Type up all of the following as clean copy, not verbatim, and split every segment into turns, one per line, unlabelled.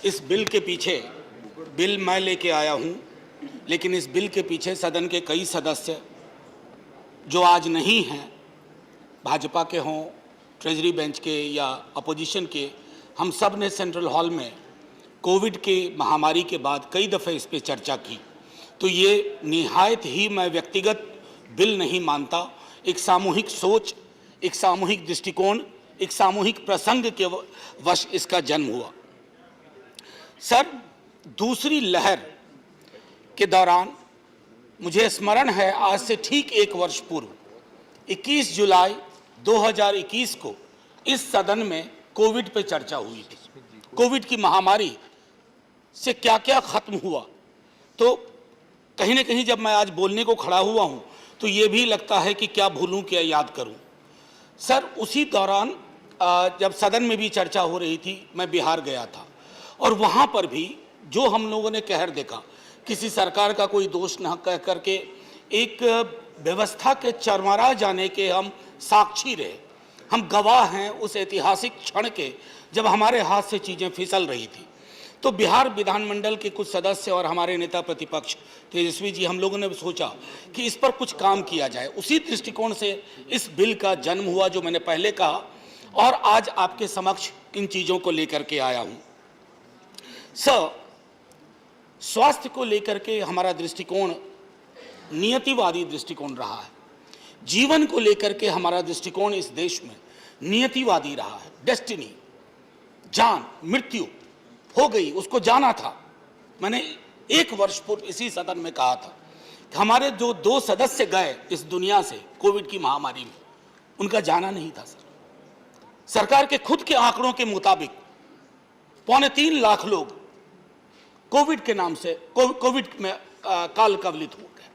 इस बिल के पीछे, बिल मैं लेके आया हूं, लेकिन इस बिल के पीछे सदन के कई सदस्य जो आज नहीं हैं, भाजपा के हों, ट्रेजरी बेंच के या अपोजिशन के, हम सब ने सेंट्रल हॉल में कोविड के महामारी के बाद कई दफ़े इस पे चर्चा की। तो ये निहायत ही मैं व्यक्तिगत बिल नहीं मानता, एक सामूहिक सोच, एक सामूहिक दृष्टिकोण, एक सामूहिक प्रसंग के वश इसका जन्म हुआ। सर, दूसरी लहर के दौरान मुझे स्मरण है, आज से ठीक एक वर्ष पूर्व 21 जुलाई 2021 को इस सदन में कोविड पे चर्चा हुई थी। कोविड की महामारी से क्या क्या खत्म हुआ, तो कहीं ना कहीं जब मैं आज बोलने को खड़ा हुआ हूं तो ये भी लगता है कि क्या भूलूं क्या याद करूं। सर, उसी दौरान जब सदन में भी चर्चा हो रही थी, मैं बिहार गया था और वहां पर भी जो हम लोगों ने कहर देखा, किसी सरकार का कोई दोष न कह करके एक व्यवस्था के चरमरा जाने के हम साक्षी रहे, हम गवाह हैं उस ऐतिहासिक क्षण के जब हमारे हाथ से चीज़ें फिसल रही थी। तो बिहार विधानमंडल के कुछ सदस्य और हमारे नेता प्रतिपक्ष तेजस्वी जी, हम लोगों ने सोचा कि इस पर कुछ काम किया जाए। उसी दृष्टिकोण से इस बिल का जन्म हुआ जो मैंने पहले कहा, और आज आपके समक्ष इन चीज़ों को लेकर के आया हूँ। सर, स्वास्थ्य को लेकर के हमारा दृष्टिकोण नियतिवादी दृष्टिकोण रहा है। जीवन को लेकर के हमारा दृष्टिकोण इस देश में नियतिवादी रहा है। डेस्टिनी, जान, मृत्यु हो गई, उसको जाना था। मैंने एक वर्ष पूर्व इसी सदन में कहा था कि हमारे जो 2 सदस्य गए इस दुनिया से कोविड की महामारी में, उनका जाना नहीं था। सर, सरकार के खुद के आंकड़ों के मुताबिक 3.25 लाख लोग कोविड के नाम से कोविड में काल कवलित हो गए।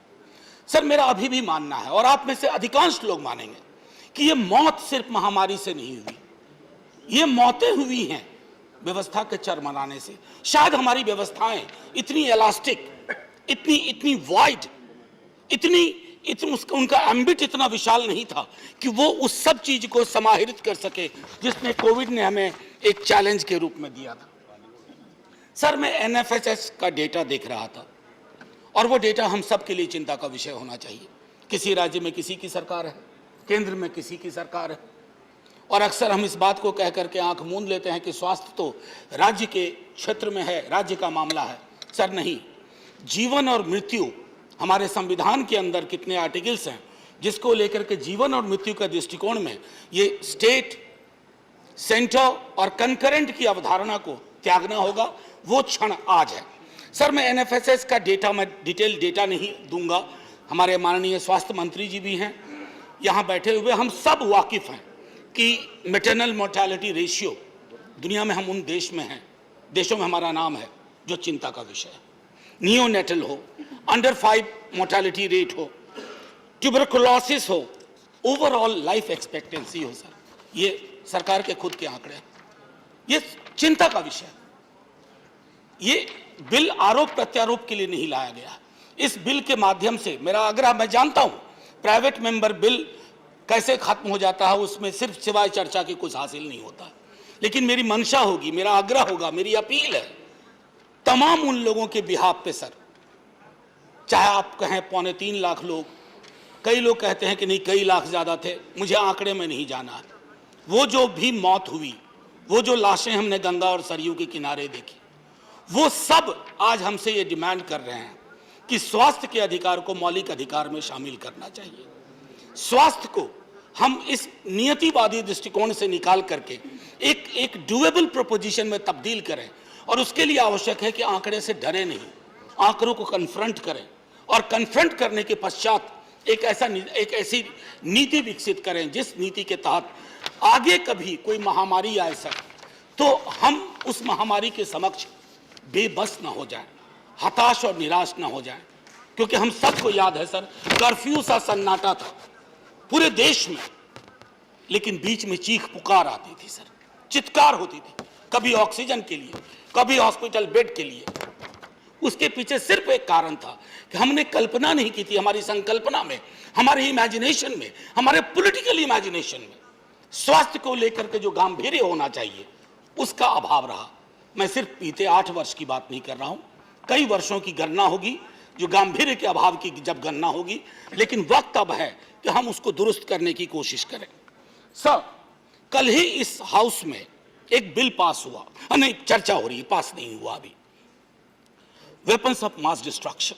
सर, मेरा अभी भी मानना है, और आप में से अधिकांश लोग मानेंगे, कि ये मौत सिर्फ महामारी से नहीं हुई, ये मौतें हुई हैं व्यवस्था के चरमराने से। शायद हमारी व्यवस्थाएं इतनी इलास्टिक, इतनी वाइड, उनका एम्बिट इतना विशाल नहीं था कि वो उस सब चीज को समाहित कर सके जिसमें कोविड ने हमें एक चैलेंज के रूप में दिया था। सर, मैं NFHS का डेटा देख रहा था, और वो डेटा हम सब के लिए चिंता का विषय होना चाहिए। किसी राज्य में किसी की सरकार है, केंद्र में किसी की सरकार है, और अक्सर हम इस बात को कह करके आंख मूंद लेते हैं कि स्वास्थ्य तो राज्य के क्षेत्र में है, राज्य का मामला है। सर नहीं, जीवन और मृत्यु हमारे संविधान के अंदर कितने आर्टिकल्स हैं जिसको लेकर के जीवन और मृत्यु के दृष्टिकोण में ये स्टेट, सेंटर और कंकरेंट की अवधारणा को त्यागना होगा। वो क्षण आज है। सर, मैं NFHS का डेटा, मैं डिटेल डेटा नहीं दूंगा, हमारे माननीय स्वास्थ्य मंत्री जी भी हैं यहाँ बैठे हुए, हम सब वाकिफ हैं कि मैटरनल मोर्टेलिटी रेशियो दुनिया में हम उन देशों में हमारा नाम है जो चिंता का विषय है। नियोनेटल हो, अंडर 5 मोर्टेलिटी रेट हो, ट्यूबरकुलोसिस हो, ओवरऑल लाइफ एक्सपेक्टेंसी हो। सर, ये सरकार के खुद के आंकड़े हैं, ये चिंता का विषय है। ये बिल आरोप प्रत्यारोप के लिए नहीं लाया गया। इस बिल के माध्यम से मेरा आग्रह, मैं जानता हूं प्राइवेट मेंबर बिल कैसे खत्म हो जाता है, उसमें सिर्फ सिवाय चर्चा के कुछ हासिल नहीं होता, लेकिन मेरी मंशा होगी, मेरा आग्रह होगा, मेरी अपील है तमाम उन लोगों के बिहाफ पे। सर, चाहे आप कहें 3.25 लाख लोग, कई लोग कहते हैं कि नहीं कई लाख ज्यादा थे, मुझे आंकड़े में नहीं जाना है। वो जो भी मौत हुई, वो जो लाशें हमने गंगा और सरयू के किनारे देखी, वो सब आज हमसे ये डिमांड कर रहे हैं कि स्वास्थ्य के अधिकार को मौलिक अधिकार में शामिल करना चाहिए। स्वास्थ्य को हम इस नियतिवादी दृष्टिकोण से निकाल करके एक डुएबल प्रोपोजिशन में तब्दील करें, और उसके लिए आवश्यक है कि आंकड़े से डरे नहीं, आंकड़ों को कन्फ्रंट करें, और कन्फ्रंट करने के पश्चात एक ऐसी नीति विकसित करें जिस नीति के तहत आगे कभी कोई महामारी आए सर, तो हम उस महामारी के समक्ष बेबस ना हो जाए, हताश और निराश ना हो जाए। क्योंकि हम सबको याद है सर, कर्फ्यू सा सन्नाटा था पूरे देश में, लेकिन बीच में चीख पुकार आती थी सर, चित्कार होती थी, कभी ऑक्सीजन के लिए, कभी हॉस्पिटल बेड के लिए। उसके पीछे सिर्फ एक कारण था कि हमने कल्पना नहीं की थी, हमारी संकल्पना में, हमारे इमेजिनेशन में, हमारे पॉलिटिकल इमेजिनेशन में स्वास्थ्य को लेकर के जो गांभीर्य होना चाहिए उसका अभाव रहा। मैं सिर्फ बीते 8 वर्ष की बात नहीं कर रहा हूं, कई वर्षों की गणना होगी, जो गांधीर्य के अभाव की जब गणना होगी, लेकिन वक्त अब है कि हम उसको दुरुस्त करने की कोशिश करें। सर, कल ही इस हाउस में एक बिल पास हुआ, नहीं चर्चा हो रही है, पास नहीं हुआ अभी, वेपन्स ऑफ मास डिस्ट्रक्शन।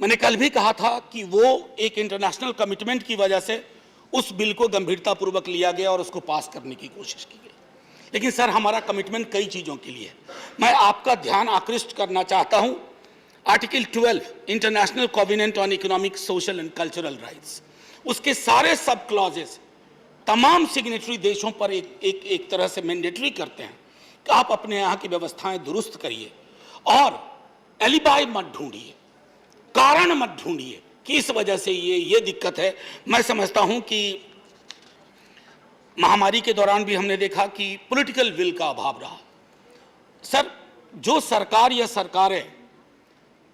मैंने कल भी कहा था कि वो एक इंटरनेशनल कमिटमेंट की वजह से उस बिल को गंभीरतापूर्वक लिया गया और उसको पास करने की कोशिश की गई। लेकिन सर, हमारा कमिटमेंट कई चीजों के लिए है। मैं आपका ध्यान आकृष्ट करना चाहता हूं article 12 international covenant on economic, social and cultural rights, उसके सारे सब क्लॉजेस तमाम सिग्नेटरी देशों पर एक तरह से मैंडेटरी करते हैं कि आप अपने यहाँ की व्यवस्थाएं दुरुस्त करिए और एलिबाई मत ढूंढिए, कारण मत ढूंढिए कि इस वजह से ये दिक्कत है। मैं समझता हूं कि महामारी के दौरान भी हमने देखा कि पॉलिटिकल विल का अभाव रहा। सर, जो सरकार या सरकारें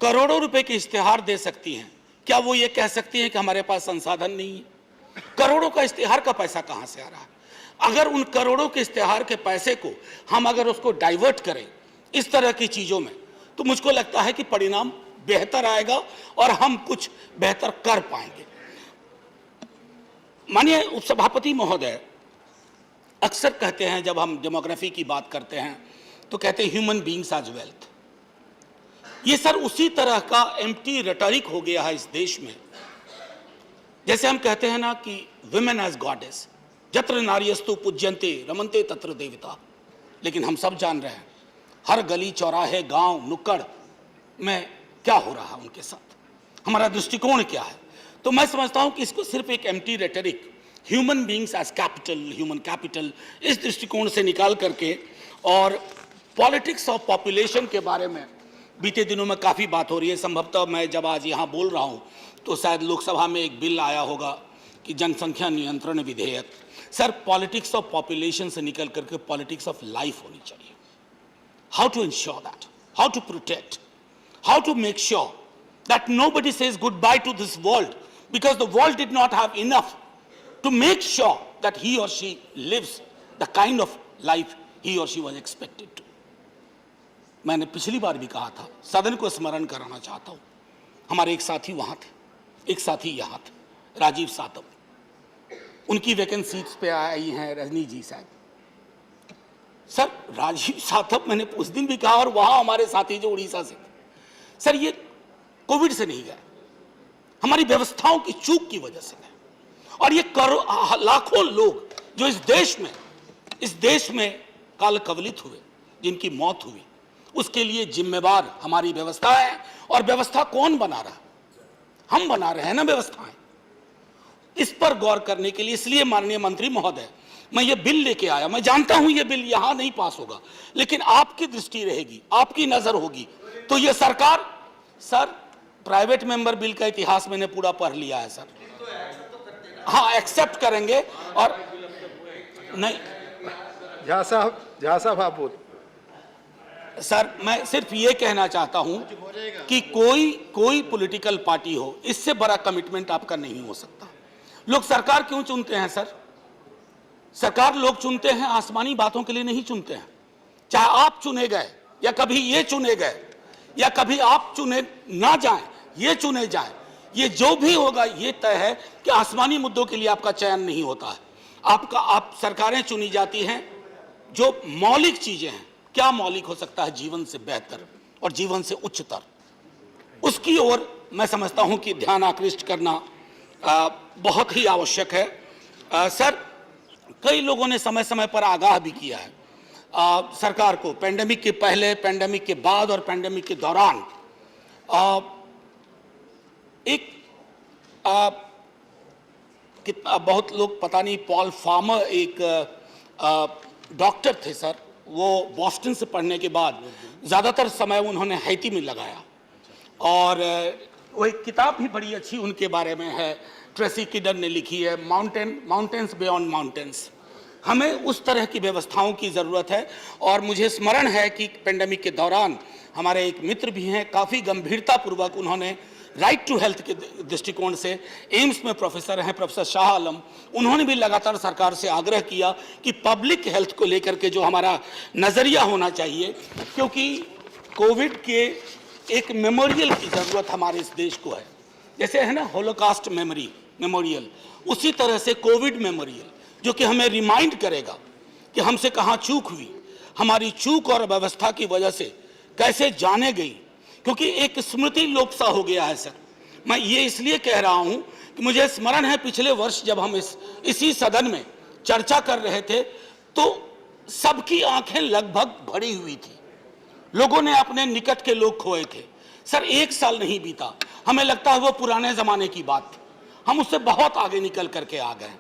करोड़ों रुपए के इश्तिहार दे सकती हैं, क्या वो ये कह सकती हैं कि हमारे पास संसाधन नहीं है? करोड़ों का इश्तिहार का पैसा कहां से आ रहा है? अगर उन करोड़ों के इश्तिहार के पैसे को हम अगर उसको डाइवर्ट करें इस तरह की चीजों में, तो मुझको लगता है कि परिणाम बेहतर आएगा और हम कुछ बेहतर कर पाएंगे। माननीय उपसभापति महोदय अक्सर कहते हैं, जब हम डेमोग्राफी की बात करते हैं तो कहते हैं ह्यूमन बीइंग्स एज वेल्थ। ये सर उसी तरह का एम्प्टी रेटोरिक हो गया है इस देश में, जैसे हम कहते हैं ना कि विमेन एज गॉडेस, जत्र नार्यस्तु पूज्यन्ते रमन्ते तत्र देवता। लेकिन हम सब जान रहे हैं हर गली चौराहे गांव नुक्कड़ में क्या हो रहा है उनके साथ, हमारा दृष्टिकोण क्या है। तो मैं समझता हूं कि इसको सिर्फ एक empty rhetoric, human beings as capital, human capital, इस दृष्टिकोण से निकाल करके, और पॉलिटिक्स ऑफ पॉपुलेशन के बारे में बीते दिनों में काफ़ी बात हो रही है। संभवतः मैं जब आज यहाँ बोल रहा हूँ तो शायद लोकसभा में एक बिल आया होगा कि जनसंख्या नियंत्रण विधेयक। सर, पॉलिटिक्स ऑफ पॉपुलेशन से निकल करके पॉलिटिक्स ऑफ लाइफ होनी चाहिए। How to ensure that, how to protect, how to make sure that nobody says goodbye to this world because the world did not have enough to make sure that he or she lives the kind of life he or she was expected to. मैंने पिछली बार भी कहा था, सदन को स्मरण कराना चाहता हूं, हमारे एक साथी वहां थे, एक साथी यहां थे, राजीव सातव, उनकी वैकेंसीज पे आई हैं रजनी जी साहब। सर, राजीव सातव, मैंने उस दिन भी कहा, और वहां हमारे साथी जो उड़ीसा से, सर ये कोविड से नहीं गए, हमारी व्यवस्थाओं की चूक की वजह से गए। और ये लाखों लोग जो इस देश में काल कवलित हुए, जिनकी मौत हुई, उसके लिए जिम्मेवार हमारी व्यवस्था है। और व्यवस्था कौन बना रहा? हम बना रहे हैं ना व्यवस्थाएं। इस पर गौर करने के लिए, इसलिए माननीय मंत्री महोदय, मैं ये बिल लेके आया। मैं जानता हूं ये बिल यहां नहीं पास होगा, लेकिन आपकी दृष्टि रहेगी, आपकी नजर होगी तो ये सरकार, सर प्राइवेट मेंबर बिल का इतिहास मैंने पूरा पढ़ लिया है सर, हाँ एक्सेप्ट करेंगे। और नहीं
झा साहब आप बोल।
सर, मैं सिर्फ ये कहना चाहता हूं कि कोई पॉलिटिकल पार्टी हो, इससे बड़ा कमिटमेंट आपका नहीं हो सकता। लोग सरकार क्यों चुनते हैं सर? सरकार लोग चुनते हैं आसमानी बातों के लिए नहीं चुनते हैं। चाहे आप चुने गए या कभी ये चुने गए या कभी आप चुने ना जाएं, ये चुने जाएं, ये जो भी होगा ये तय है कि आसमानी मुद्दों के लिए आपका चयन नहीं होता है। आप सरकारें चुनी जाती हैं जो मौलिक चीजें हैं। क्या मौलिक हो सकता है? जीवन से बेहतर और जीवन से उच्चतर, उसकी ओर मैं समझता हूं कि ध्यान आकृष्ट करना बहुत ही आवश्यक है। सर, कई लोगों ने समय समय पर आगाह भी किया है सरकार को, पेंडेमिक के पहले, पेंडेमिक के बाद और पेंडेमिक के दौरान। बहुत लोग, पता नहीं, पॉल फार्मर एक डॉक्टर थे सर, वो बॉस्टन से पढ़ने के बाद ज़्यादातर समय उन्होंने हैती में लगाया, और वो एक किताब भी बड़ी अच्छी उनके बारे में है, ट्रेसी किडन ने लिखी है, माउंटेन्स बियॉन्ड माउंटेन्स। हमें उस तरह की व्यवस्थाओं की ज़रूरत है। और मुझे स्मरण है कि पेंडेमिक के दौरान हमारे एक मित्र भी हैं, काफ़ी गंभीरतापूर्वक उन्होंने राइट टू हेल्थ के दृष्टिकोण से एम्स में प्रोफेसर हैं प्रोफेसर शाह आलम, उन्होंने भी लगातार सरकार से आग्रह किया कि पब्लिक हेल्थ को लेकर के जो हमारा नज़रिया होना चाहिए, क्योंकि कोविड के एक मेमोरियल की ज़रूरत हमारे इस देश को है। जैसे है ना होलोकास्ट मेमोरियल, उसी तरह से कोविड मेमोरियल, जो कि हमें रिमाइंड करेगा कि हमसे कहाँ चूक हुई, हमारी चूक और अव्यवस्था की वजह से कैसे जाने गई, क्योंकि एक स्मृति लोप सा हो गया है सर। मैं ये इसलिए कह रहा हूं कि मुझे स्मरण है पिछले वर्ष जब हम इसी सदन में चर्चा कर रहे थे तो सबकी आंखें लगभग भरी हुई थी, लोगों ने अपने निकट के लोग खोए थे। सर 1 साल नहीं बीता, हमें लगता है वो पुराने जमाने की बात थी, हम उससे बहुत आगे निकल करके आ गए।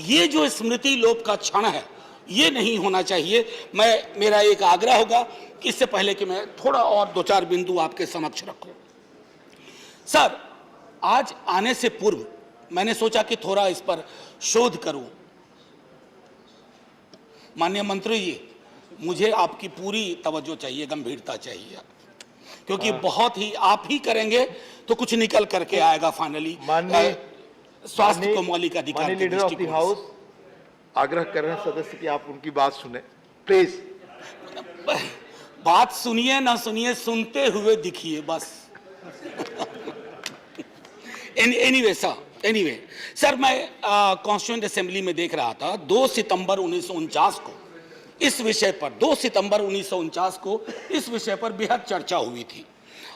ये जो स्मृति लोप का क्षण है ये नहीं होना चाहिए। मेरा एक आग्रह होगा कि इससे पहले कि मैं थोड़ा और 2-4 बिंदु आपके समक्ष रखूं। सर आज आने से पूर्व मैंने सोचा कि थोड़ा इस पर शोध करूं। माननीय मंत्री जी, मुझे आपकी पूरी तवज्जो चाहिए, गंभीरता चाहिए, क्योंकि बहुत ही आप ही करेंगे तो कुछ निकल करके आएगा फाइनली। स्वास्थ्य को मौलिक अधिकार के दृष्टिकोण से
आग्रह कर रहे हैं सदस्य कि आप उनकी बात सुने प्लीज।
बात सुनिए ना सुनिए, सुनते हुए दिखिए बस। एनीवे सर मैं कॉन्स्टिट्यूएंट असेंबली में देख रहा था 2 सितंबर 1949 को इस विषय पर 2 सितंबर 1949 को इस विषय पर बेहद चर्चा हुई थी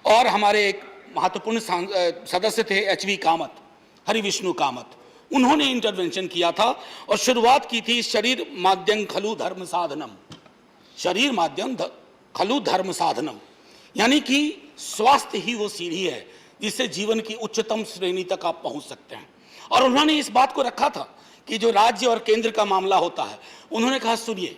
और हमारे एक महत्वपूर्ण सदस्य थे HV कामत, हरिविष्णु कामत, उन्होंने इंटरवेंशन किया था और शुरुआत की थी शरीर माध्यम खलु धर्म साधनम, शरीर माध्यम खलु धर्म साधनम, यानी कि स्वास्थ्य ही वो सीढ़ी है जिससे जीवन की उच्चतम श्रेणी तक आप पहुंच सकते हैं। और उन्होंने इस बात को रखा था कि जो राज्य और केंद्र का मामला होता है, उन्होंने कहा सुनिए,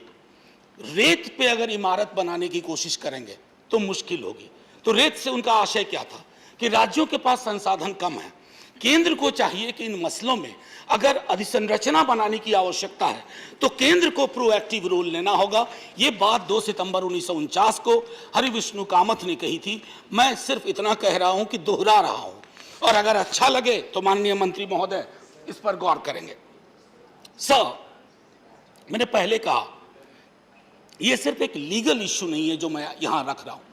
रेत पे अगर इमारत बनाने की कोशिश करेंगे तो मुश्किल होगी। तो रेत से उनका आशय क्या था कि राज्यों के पास संसाधन कम है, केंद्र को चाहिए कि इन मसलों में अगर अधिसंरचना बनाने की आवश्यकता है तो केंद्र को प्रोएक्टिव रोल लेना होगा। ये बात 2 सितंबर 1949 को हरिविष्णु कामत ने कही थी। मैं सिर्फ इतना कह रहा हूं कि दोहरा रहा हूं और अगर अच्छा लगे तो माननीय मंत्री महोदय इस पर गौर करेंगे। सर मैंने पहले कहा यह सिर्फ एक लीगल इश्यू नहीं है जो मैं यहां रख रहा हूं,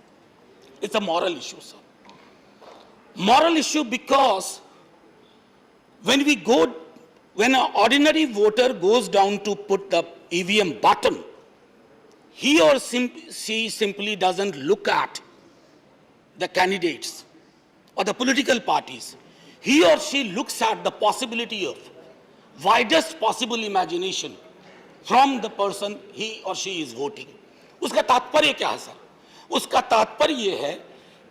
it's a moral issue sir, moral issue because when an ordinary voter goes down to put the EVM button, he or she simply doesn't look at the candidates or the political parties. He or she looks at the possibility of widest possible imagination from the person he or she is voting. उसका तात्पर्य क्या है sir? उसका तात्पर्य ये है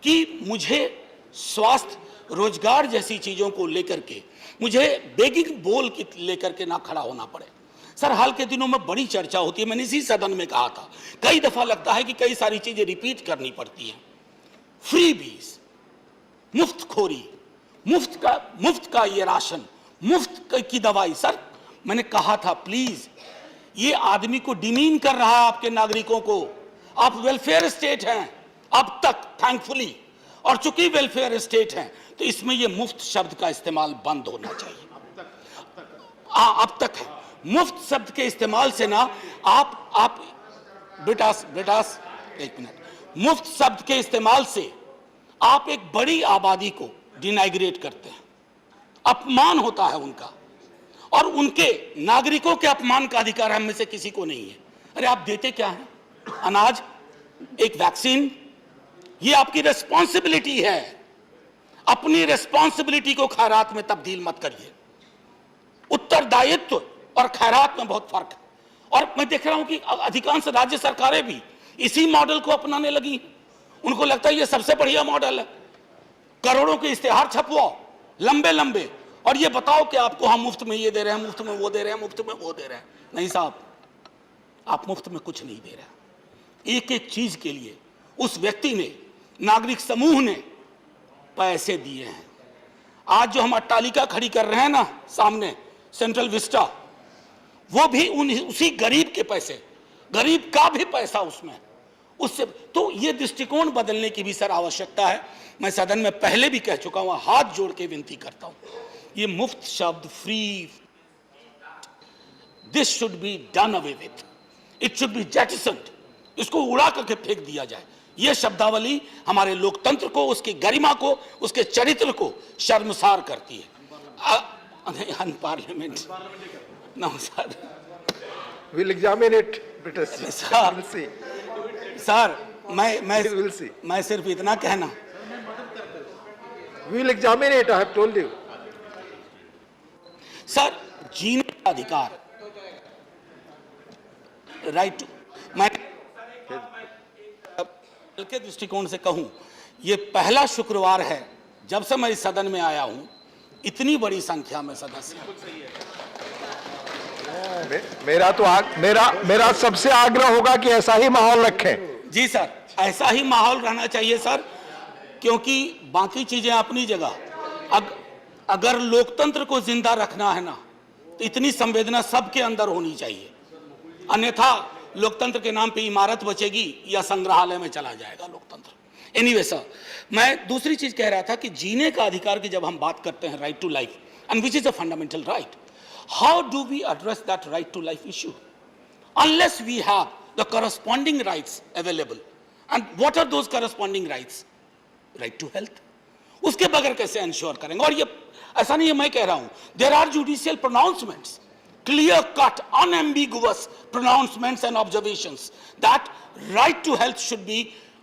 कि मुझे स्वास्थ्य, रोजगार जैसी चीजों को लेकर के मुझे बेगिंग बोल की लेकर के ना खड़ा होना पड़े। सर हाल के दिनों में बड़ी चर्चा होती है, मैंने इसी सदन में कहा था, कई दफा लगता है कि कई सारी चीजें रिपीट करनी पड़ती हैं। फ्रीबीज, मुफ्तखोरी, मुफ्त का ये राशन, मुफ्त की दवाई। सर मैंने कहा था प्लीज, ये आदमी को डिमीन कर रहा है आपके नागरिकों को। आप वेलफेयर स्टेट हैं अब तक थैंकफुली, और चूंकि वेलफेयर स्टेट हैं तो इसमें ये मुफ्त शब्द का इस्तेमाल बंद होना चाहिए। अब तक है मुफ्त शब्द के इस्तेमाल से ना आप बेटास एक मिनट, मुफ्त शब्द के इस्तेमाल से आप एक बड़ी आबादी को डिनाइग्रेट करते हैं, अपमान होता है उनका, और उनके नागरिकों के अपमान का अधिकार हम में से किसी को नहीं है। अरे आप देते क्या है? अनाज, एक वैक्सीन, ये आपकी रेस्पॉन्सिबिलिटी है। अपनी रेस्पॉन्सिबिलिटी को खैरात में तब्दील मत करिए। उत्तरदायित्व और खैरात में बहुत फर्क है। और मैं देख रहा हूं कि अधिकांश राज्य सरकारें भी इसी मॉडल को अपनाने लगी। उनको लगता है ये सबसे बढ़िया मॉडल है। करोड़ों के इश्तेहार छपवाओ लंबे लंबे और ये बताओ कि आपको हम मुफ्त में ये दे रहे हैं, मुफ्त में वो दे रहे हैं, मुफ्त में वो दे रहे हैं। नहीं साहब, आप मुफ्त में कुछ नहीं दे रहे। एक एक चीज के लिए उस व्यक्ति ने, नागरिक समूह ने पैसे दिए हैं। आज जो हम अट्टालिका खड़ी कर रहे हैं ना सामने, सेंट्रल विस्टा, वो भी उसी गरीब के पैसे, गरीब का भी पैसा उसमें, उससे तो ये दृष्टिकोण बदलने की भी सर आवश्यकता है। मैं सदन में पहले भी कह चुका हूं, हाथ जोड़ के विनती करता हूं, ये मुफ्त शब्द free, this should be done away with, it should be jettisoned, इसको उड़ा करके फेंक दिया जाए। यह शब्दावली हमारे लोकतंत्र को, उसकी गरिमा को, उसके चरित्र को शर्मसार करती है। Unparliament no sir,
We'll examine it, British.
Sir.
We'll see.
Sir
We'll see.
मैं सिर्फ इतना कहना,
We will examine it, I have told you.
Sir जीने का अधिकार, राइट, मैं के दृष्टिकोण से कहूं, ये पहला शुक्रवार है जब से मैं इस सदन में आया हूं, इतनी बड़ी संख्या में सदस्य।
मेरा सबसे आग्रह होगा कि ऐसा ही माहौल रखें।
जी सर, ऐसा ही माहौल रहना चाहिए सर, क्योंकि बाकी चीजें अपनी जगह, अगर लोकतंत्र को जिंदा रखना है ना, तो इतनी संवेदना सबके अंदर होनी चाहिए, अन्यथा लोकतंत्र के नाम पे इमारत बचेगी या संग्रहालय में चला जाएगा लोकतंत्र। एनीवे सर, मैं दूसरी चीज कह रहा था कि जीने का अधिकार की जब हम बात करते हैं, right to life, and which is a fundamental right, how do we address that right to life issue unless we have the corresponding rights available? And what are those corresponding rights? Right to health, उसके बगैर कैसे ensure करेंगे? और ये ऐसा नहीं है मैं कह रहा हूं, there are judicial pronouncements, clear cut unambiguous pronouncements and observations that right to health should be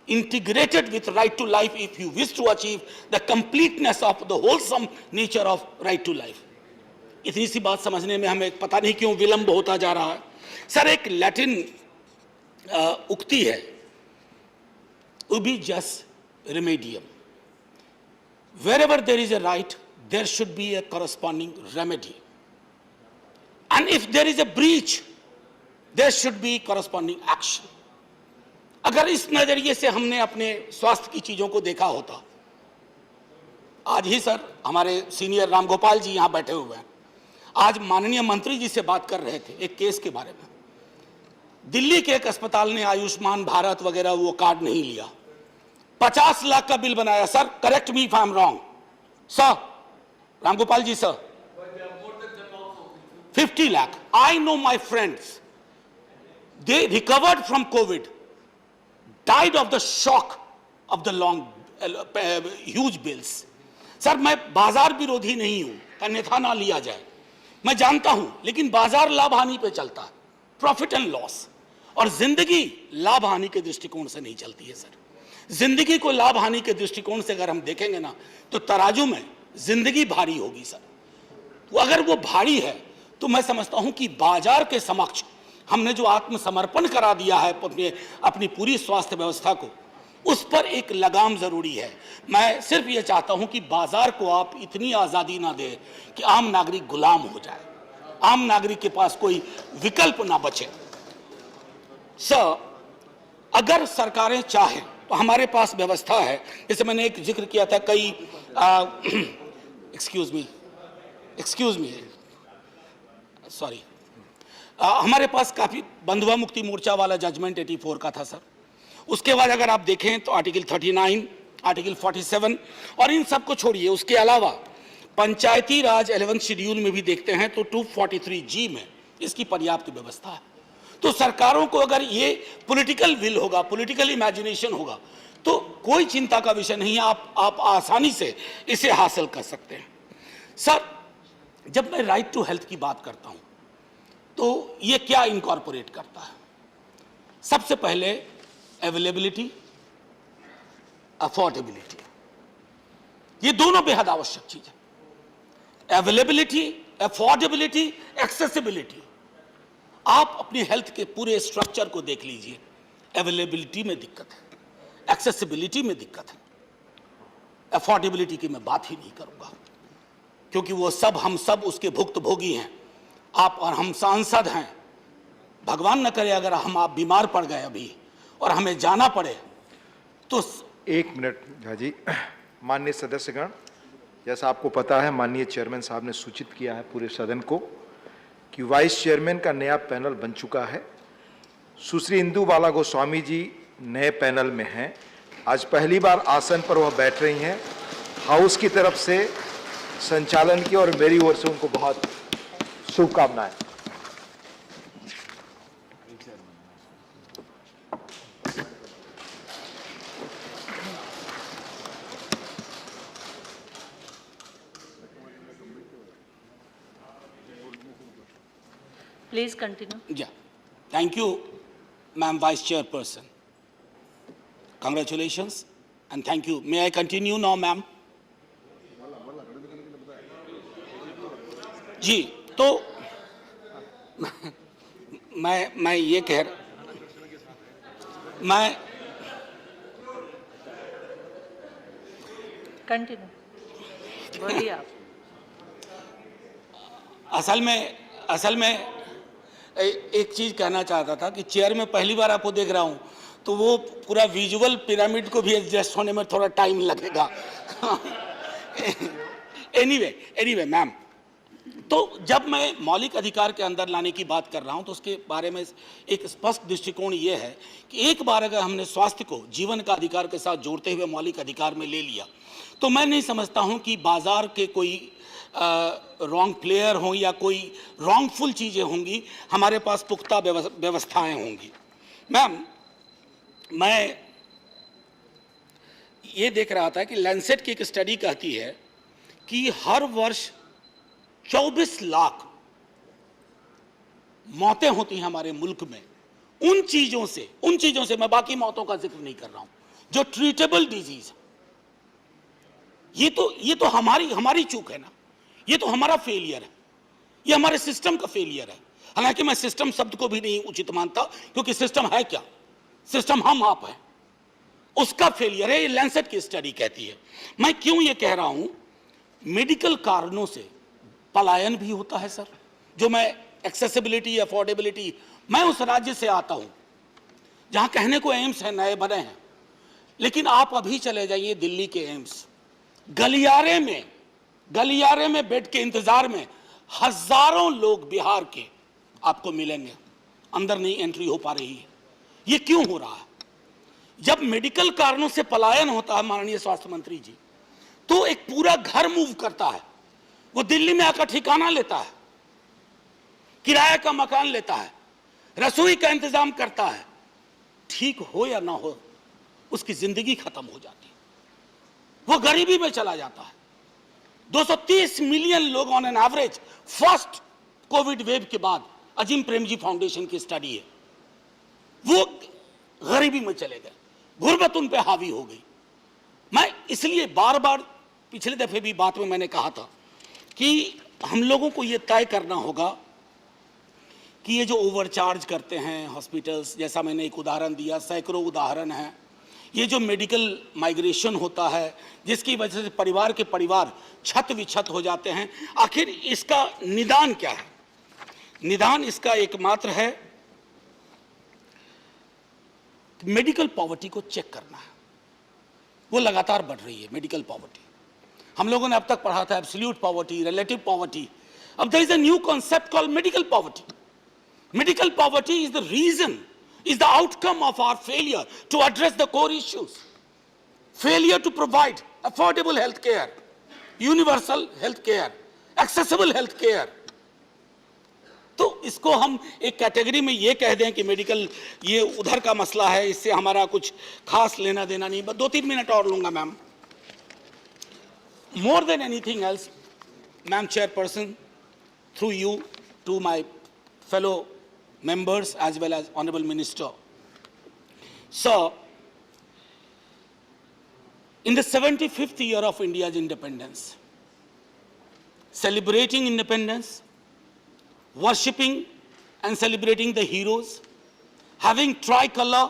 integrated with right to life if you wish to achieve the completeness of the wholesome nature of right to life. इतनी सी बात समझने में हमें पता नहीं क्यों विलंब होता जा रहा है। सर एक लैटिन उक्ति है, उबी जस Remedium, wherever there is a right there should be a corresponding remedy, and if there is a breach there should be corresponding action. अगर इस नजरिए से हमने अपने स्वास्थ्य की चीजों को देखा होता, आज ही सर हमारे सीनियर रामगोपाल जी यहां बैठे हुए हैं, आज माननीय मंत्री जी से बात कर रहे थे एक केस के बारे में, दिल्ली के एक अस्पताल ने आयुष्मान भारत वगैरह वो कार्ड नहीं लिया, 50 लाख का बिल बनाया। Sir correct me if I am wrong sir, Ramgopal ji sir, 50 lakh. I know my friends, they recovered from COVID, died of the shock of the long huge bills. Sir मैं बाजार विरोधी नहीं हूं, अन्यथा ना लिया जाए, मैं जानता हूं, लेकिन बाजार लाभ हानि पे चलता है, प्रॉफिट एंड लॉस, और जिंदगी लाभ हानि के दृष्टिकोण से नहीं चलती है सर। जिंदगी को लाभ हानि के दृष्टिकोण से अगर हम देखेंगे ना, तो तराजू में जिंदगी भारी होगी सर। तो अगर वो भारी है तो मैं समझता हूं कि बाजार के समक्ष हमने जो आत्मसमर्पण करा दिया है अपनी पूरी स्वास्थ्य व्यवस्था को, उस पर एक लगाम जरूरी है। मैं सिर्फ ये चाहता हूं कि बाजार को आप इतनी आजादी ना दें कि आम नागरिक गुलाम हो जाए, आम नागरिक के पास कोई विकल्प ना बचे। सर अगर सरकारें चाहें तो हमारे पास व्यवस्था है, जैसे मैंने एक जिक्र किया था, कई एक्सक्यूज मी सॉरी, हमारे पास काफी बंधुआ मुक्ति मोर्चा वाला जजमेंट 84 का था सर। उसके बाद अगर आप देखें तो आर्टिकल 39, आर्टिकल 47 और इन सब को छोड़िए, उसके अलावा पंचायती राज 11 शेड्यूल में भी देखते हैं तो 243G में इसकी पर्याप्त व्यवस्था है। तो सरकारों को अगर ये पॉलिटिकल विल होगा, पॉलिटिकल इमेजिनेशन होगा, तो कोई चिंता का विषय नहीं है, आप आसानी से इसे हासिल कर सकते हैं। सर जब मैं राइट टू हेल्थ की बात करता हूं तो ये क्या इनकॉर्पोरेट करता है? सबसे पहले अवेलेबिलिटी, अफोर्डेबिलिटी, ये दोनों बेहद आवश्यक चीज है। Availability, affordability, accessibility. आप अपनी हेल्थ के पूरे स्ट्रक्चर को देख लीजिए, अवेलेबिलिटी में दिक्कत है, एक्सेसिबिलिटी में दिक्कत है, अफोर्डेबिलिटी की मैं बात ही नहीं करूंगा, क्योंकि वो सब हम सब उसके भुक्तभोगी हैं। आप और हम सांसद हैं, भगवान न करे अगर आप बीमार पड़ गए अभी और हमें जाना पड़े तो।
एक मिनट झा जी, माननीय सदस्यगण, जैसा आपको पता है माननीय चेयरमैन साहब ने सूचित किया है पूरे सदन को कि वाइस चेयरमैन का नया पैनल बन चुका है। सुश्री इंदु बाला गोस्वामी जी नए पैनल में हैं। आज पहली बार आसन पर वह बैठ रही हैं। हाउस की तरफ से संचालन की और मेरी ओर से उनको बहुत शुभकामनाएं।
Please continue.
Yeah. Thank you, Ma'am Vice Chairperson. Congratulations and thank you. May I continue now, ma'am? जी, तो मैं ये मैं
Continue. बोलिए आप.
असल में एक चीज कहना चाहता था कि चेयर में पहली बार आपको देख रहा हूं, तो वो पूरा विजुअल पिरामिड को भी एडजस्ट होने में थोड़ा टाइम लगेगा। एनीवे मैम, तो जब मैं मौलिक अधिकार के अंदर लाने की बात कर रहा हूं तो उसके बारे में एक स्पष्ट दृष्टिकोण ये है कि एक बार अगर हमने स्वास्थ्य को जीवन का अधिकार के साथ जोड़ते हुए मौलिक अधिकार में ले लिया, तो मैं नहीं समझता हूं कि बाजार के कोई रॉन्ग प्लेयर हों या कोई रॉन्गफुल चीज़ें होंगी। हमारे पास पुख्ता व्यवस्थाएं होंगी। मैम, मैं ये देख रहा था कि लैंसेट की एक स्टडी कहती है कि हर वर्ष 24 लाख मौतें होती हैं हमारे मुल्क में उन चीज़ों से मैं बाकी मौतों का जिक्र नहीं कर रहा हूं जो ट्रीटेबल डिजीज। ये तो हमारी चूक है ना, ये तो हमारा फेलियर है, ये हमारे सिस्टम का फेलियर है। हालांकि मैं सिस्टम शब्द को भी नहीं उचित मानता, क्योंकि सिस्टम है क्या? सिस्टम हम आप हैं, उसका फेलियर है। ये लैंसेट की स्टडी कहती है। मैं क्यों ये कह रहा हूं? मेडिकल कारणों से पलायन भी होता है सर। जो मैं एक्सेसिबिलिटी, अफोर्डेबिलिटी, मैं उस राज्य से आता हूं जहां कहने को एम्स है, नए बने हैं, लेकिन आप अभी चले जाइए दिल्ली के एम्स, गलियारे में बेड के इंतजार में हजारों लोग बिहार के आपको मिलेंगे, अंदर नहीं एंट्री हो पा रही है। ये क्यों हो रहा है? जब मेडिकल कारणों से पलायन होता है माननीय स्वास्थ्य मंत्री जी, तो एक पूरा घर मूव करता है। वो दिल्ली में आकर ठिकाना लेता है, किराए का मकान लेता है, रसोई का इंतजाम करता है। ठीक हो या ना हो, उसकी जिंदगी खत्म हो जाती है, वो गरीबी में चला जाता है। 230 मिलियन लोग on an average first Covid wave के बाद, अजीम प्रेमजी फाउंडेशन की स्टडी है, वो गरीबी में चले गए, गुर्बत उन पे हावी हो गई। मैं इसलिए बार बार पिछले दफे भी बात में मैंने कहा था कि हम लोगों को ये तय करना होगा कि ये जो ओवरचार्ज करते हैं हॉस्पिटल्स, जैसा मैंने एक उदाहरण दिया, सैकड़ों उदाहरण हैं, ये जो मेडिकल माइग्रेशन होता है जिसकी वजह से परिवार के परिवार छत विछत हो जाते हैं, आखिर इसका निदान क्या है? निदान इसका एकमात्र है मेडिकल पॉवर्टी को चेक करना है। वो लगातार बढ़ रही है मेडिकल पॉवर्टी। हम लोगों ने अब तक पढ़ा था एब्सोल्यूट पॉवर्टी, रिलेटिव पॉवर्टी। अब there is a new concept called medical poverty. Medical poverty is the reason, is the outcome of our failure to address the core issues. Failure to provide affordable health care, universal health care, accessible health care. तो इसको हम एक category में ये कह दें कि medical ये उधर का मसला है, इससे हमारा कुछ खास लेना देना नहीं। बस 2-3 मिनट और लूंगा ma'am. More than anything else, Ma'am Chairperson, through you to my fellow members as well as Honorable Minister. So, in the 75th year of India's independence, celebrating independence, worshipping and celebrating the heroes, having tricolor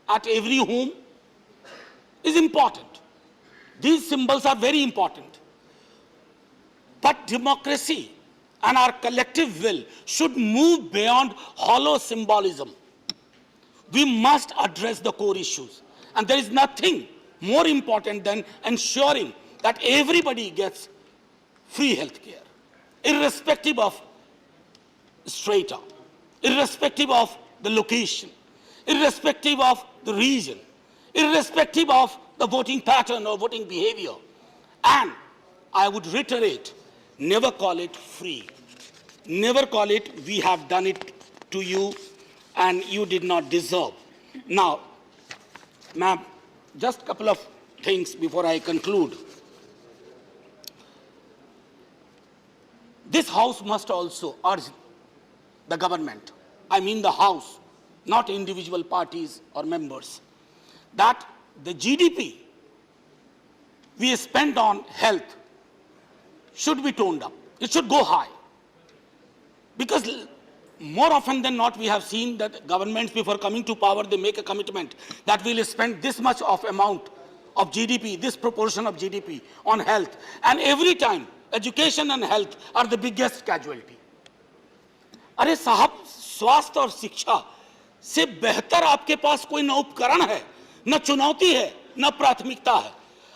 at every home is important. These symbols are very important. But democracy and our collective will should move beyond hollow symbolism. We must address the core issues. And there is nothing more important than ensuring that everybody gets free health care, irrespective of strata, irrespective of the location, irrespective of the region, irrespective of the voting pattern or voting behavior. And I would reiterate, never call it free. Never call it, we have done it to you and you did not deserve. Now, ma'am, just a couple of things before I conclude. This House must also urge the government, I mean the House, not individual parties or members, that the GDP we spend on health should be toned up. It should go high. Because more often than not, we have seen that governments, before coming to power, they make a commitment that we'll spend this much of amount of GDP, this proportion of GDP on health. And every time, education and health are the biggest casualty. अरे साहब, स्वास्थ्य और शिक्षा से बेहतर आपके पास कोई न उपकरण है, न चुनौती है, न प्राथमिकता है।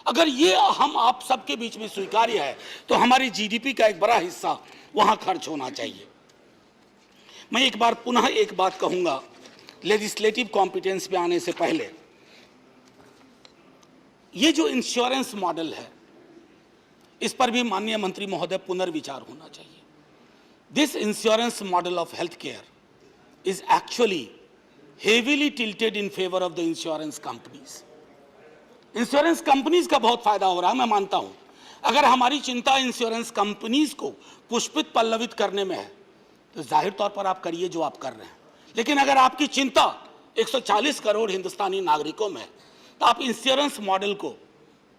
अगर ये हम आप सबके बीच में स्वीकार्य है, तो हमारी जीडीपी का एक बड़ा हिस्सा वहां खर्च होना चाहिए। मैं एक बार पुनः एक बात कहूंगा, लेजिस्लेटिव कॉम्पिटेंस पे आने से पहले, ये जो इंश्योरेंस मॉडल है, इस पर भी माननीय मंत्री महोदय पुनर्विचार होना चाहिए। This insurance model of healthcare is actually heavily tilted in favor of the insurance companies. Insurance companies का बहुत फायदा हो रहा है, मैं मानता हूं। अगर हमारी चिंता इंश्योरेंस कंपनीज को पुष्पित पल्लवित करने में है, तो जाहिर तौर पर आप करिए जो आप कर रहे हैं। लेकिन अगर आपकी चिंता 140 करोड़ हिंदुस्तानी नागरिकों में है, तो आप इंश्योरेंस मॉडल को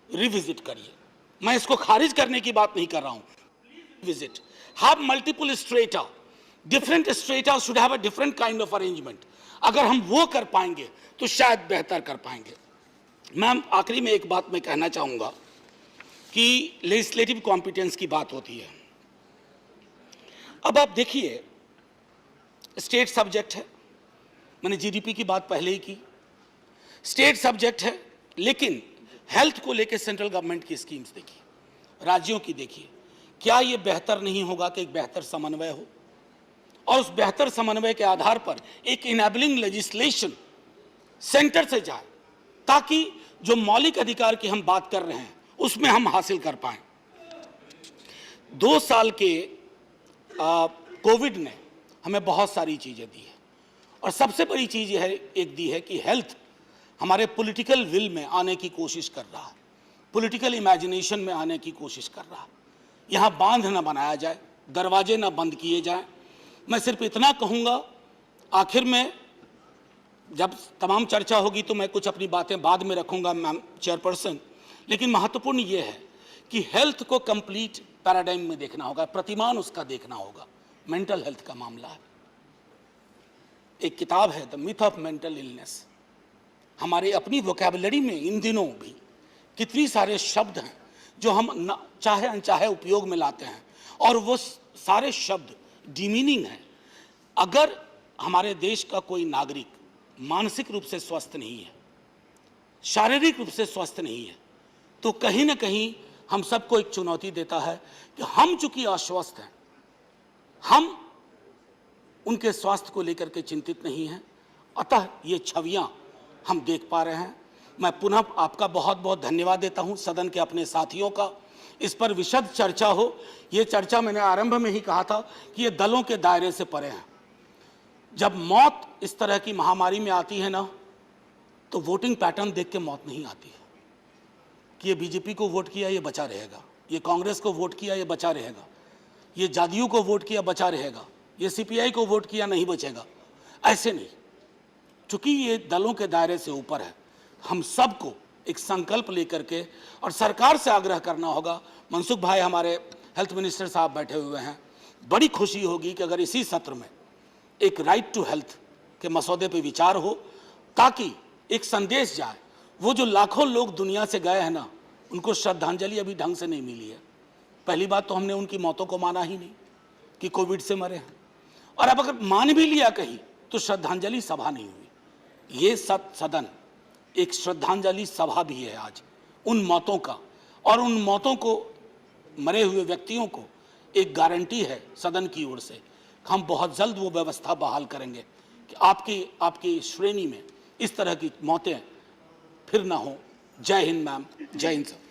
रिविजिट करिए। मैं इसको खारिज करने की बात नहीं कर रहा हूं। Visit, have multiple strata, different strata should have a different kind of arrangement. अगर हम वो कर पाएंगे तो शायद बेहतर कर पाएंगे। मैम, आखिरी में एक बात मैं कहना चाहूंगा कि लेजिस्लेटिव कॉम्पिटेंस की बात होती है। अब आप देखिए, स्टेट सब्जेक्ट है, मैंने जीडीपी की बात पहले ही की, स्टेट सब्जेक्ट है, लेकिन हेल्थ को लेकर सेंट्रल गवर्नमेंट की स्कीम्स देखिए, राज्यों की देखिए। क्या ये बेहतर नहीं होगा कि एक बेहतर समन्वय हो, और उस बेहतर समन्वय के आधार पर एक इनेबलिंग लेजिस्लेशन सेंटर से जाए, ताकि जो मौलिक अधिकार की हम बात कर रहे हैं उसमें हम हासिल कर पाएं। 2 साल के कोविड ने हमें बहुत सारी चीजें दी है, और सबसे बड़ी चीज यह एक दी है कि हेल्थ हमारे पॉलिटिकल विल में आने की कोशिश कर रहा है, पॉलिटिकल इमेजिनेशन में आने की कोशिश कर रहा है। यहाँ बांध न बनाया जाए, दरवाजे न बंद किए जाएं। मैं सिर्फ इतना कहूँगा, आखिर में जब तमाम चर्चा होगी तो मैं कुछ अपनी बातें बाद में रखूँगा मैम चेयरपर्सन, लेकिन महत्वपूर्ण ये है कि हेल्थ को कंप्लीट पैराडाइम में देखना होगा, प्रतिमान उसका देखना होगा। मेंटल हेल्थ का मामला है, एक किताब है the myth of mental illness. हमारे अपनी वोकैबुलरी में इन दिनों भी कितनी सारे शब्द हैं जो हम चाहे अनचाहे उपयोग में लाते हैं, और वो सारे शब्द डिमीनिंग हैं। अगर हमारे देश का कोई नागरिक मानसिक रूप से स्वस्थ नहीं है, शारीरिक रूप से स्वस्थ नहीं है, तो कहीं ना कहीं हम सबको एक चुनौती देता है कि हम चूंकि अस्वस्थ हैं, हम उनके स्वास्थ्य को लेकर के चिंतित नहीं हैं। अतः ये छवियां हम देख पा रहे हैं। मैं पुनः आपका बहुत बहुत धन्यवाद देता हूं, सदन के अपने साथियों का। इस पर विशद चर्चा हो, ये चर्चा मैंने आरंभ में ही कहा था कि ये दलों के दायरे से परे है। जब मौत इस तरह की महामारी में आती है ना, तो वोटिंग पैटर्न देख के मौत नहीं आती है कि ये बीजेपी को वोट किया ये बचा रहेगा, ये कांग्रेस को वोट किया ये बचा रहेगा, ये जदयू को वोट किया बचा रहेगा, ये सीपीआई को वोट किया नहीं बचेगा। ऐसे नहीं, चूंकि ये दलों के दायरे से ऊपर है, हम सबको एक संकल्प लेकर के और सरकार से आग्रह करना होगा। मनसुख भाई हमारे हेल्थ मिनिस्टर साहब बैठे हुए हैं, बड़ी खुशी होगी कि अगर इसी सत्र में एक राइट टू हेल्थ के मसौदे पे विचार हो, ताकि एक संदेश जाए। वो जो लाखों लोग दुनिया से गए हैं ना, उनको श्रद्धांजलि अभी ढंग से नहीं मिली है। पहली बात तो हमने उनकी मौतों को माना ही नहीं कि कोविड से मरे हैं, और अब अगर मान भी लिया कहीं तो श्रद्धांजलि सभा नहीं हुई। ये सदन एक श्रद्धांजलि सभा भी है आज उन मौतों का, और उन मौतों को, मरे हुए व्यक्तियों को एक गारंटी है सदन की ओर से। हम बहुत जल्द वो व्यवस्था बहाल करेंगे कि आपकी श्रेणी में इस तरह की मौतें फिर ना हो। जय हिंद मैम, जय हिंद सर।